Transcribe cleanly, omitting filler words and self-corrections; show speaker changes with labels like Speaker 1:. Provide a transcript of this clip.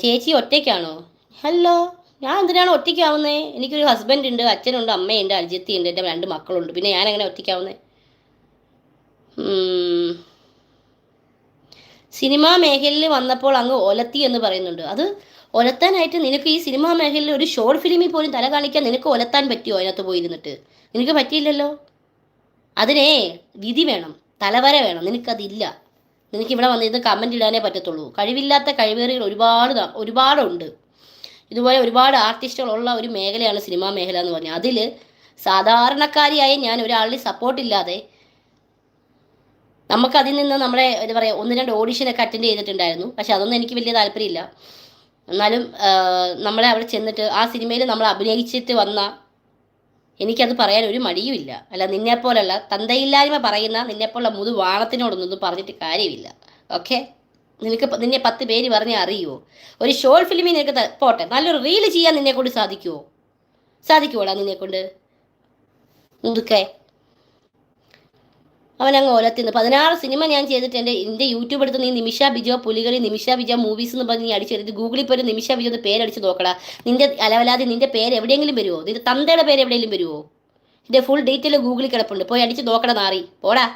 Speaker 1: ചേച്ചി ഒറ്റയ്ക്കാണോ? ഹലോ, ഞാൻ എന്തിനാണ് ഒറ്റയ്ക്കാവുന്നത്? എനിക്കൊരു ഹസ്ബൻഡ് ഉണ്ട്, അച്ഛനുണ്ട്, അമ്മയുണ്ട്, അനുജത്തിയുണ്ട്, എൻ്റെ 2 മക്കളുണ്ട്. പിന്നെ ഞാൻ എങ്ങനെ ഒറ്റയ്ക്കാവുന്നത്? സിനിമാ മേഖലയിൽ വന്നപ്പോൾ അങ്ങ് ഒലത്തി എന്ന് പറയുന്നുണ്ട്. അത് ഒലത്താനായിട്ട് നിനക്ക് ഈ സിനിമാ മേഖലയിൽ ഒരു ഷോർട്ട് ഫിലിമിൽ പോലും തല കാണിക്കാൻ നിനക്ക് ഒലത്താൻ പറ്റുമോ? അതിനകത്ത് പോയിരുന്നിട്ട് നിനക്ക് പറ്റിയില്ലല്ലോ. അതിനേ വിധി വേണം, തലവര വേണം. നിനക്കതില്ല. നിനക്ക് ഇവിടെ വന്നിരുന്ന് കമൻ്റ് ഇടാനേ പറ്റത്തുള്ളൂ. കഴിവില്ലാത്ത കഴിവേറികൾ ഒരുപാടുണ്ട്. ഇതുപോലെ ഒരുപാട് ആർട്ടിസ്റ്റുകളുള്ള ഒരു മേഖലയാണ് സിനിമാ മേഖല എന്ന് പറഞ്ഞാൽ. അതിൽ സാധാരണക്കാരിയായ ഞാൻ ഒരാളുടെ സപ്പോർട്ടില്ലാതെ നമുക്കതിൽ നിന്ന് നമ്മുടെ എന്താ പറയുക 1-2 ഓഡിഷനൊക്കെ അറ്റൻഡ് ചെയ്തിട്ടുണ്ടായിരുന്നു. പക്ഷെ അതൊന്നും എനിക്ക് വലിയ താല്പര്യമില്ല. എന്നാലും നമ്മളെ അവിടെ ചെന്നിട്ട് ആ സിനിമയിൽ നമ്മൾ അഭിനയിച്ചിട്ട് വന്ന എനിക്കത് പറയാൻ ഒരു മടിയുമില്ല. അല്ല നിന്നെപ്പോലല്ല, തന്തയില്ലായ്മ പറയുന്ന നിന്നെപ്പോലുള്ള വാണത്തിനോടൊന്നും പറഞ്ഞിട്ട് കാര്യമില്ല. ഓക്കെ, നിന്നെ 10 പേര് പറഞ്ഞാൽ അറിയുമോ? ഒരു ഷോർട്ട് ഫിലിമിൽ നിനക്ക് പോട്ടെ, നല്ലൊരു റീല് ചെയ്യാൻ നിന്നെക്കൊണ്ട് സാധിക്കുമോ? സാധിക്കുമോടാ നിന്നെക്കൊണ്ട്? മുതുക്കെ അവനങ്ങ് ഓലത്തിന്ന് 16 സിനിമ ഞാൻ ചെയ്തിട്ട് എൻ്റെ യൂട്യൂബ് എടുത്ത് നീ നിമിഷ ബിജോ പുലികളി, നിമിഷ ബിജോ മൂവീസ് എന്ന് പറഞ്ഞ് നീ അടിച്ചെടുത്ത് ഗൂഗിളിൽ പോയി നിമിഷ ബിജോ എന്ന് പേരടിച്ച് നോക്കടാ. നിന്റെ അലവലാതെ നിന്റെ പേര് എവിടെയെങ്കിലും വരുമോ? നിന്റെ തന്തയുടെ പേര് എവിടെയെങ്കിലും വരുമോ? ഇതിൻ്റെ ഫുൾ ഡീറ്റെയിൽ ഗൂഗിളിൽ കിടപ്പുണ്ട്, പോയി അടിച്ച് നോക്കട നാറി. പോടാ.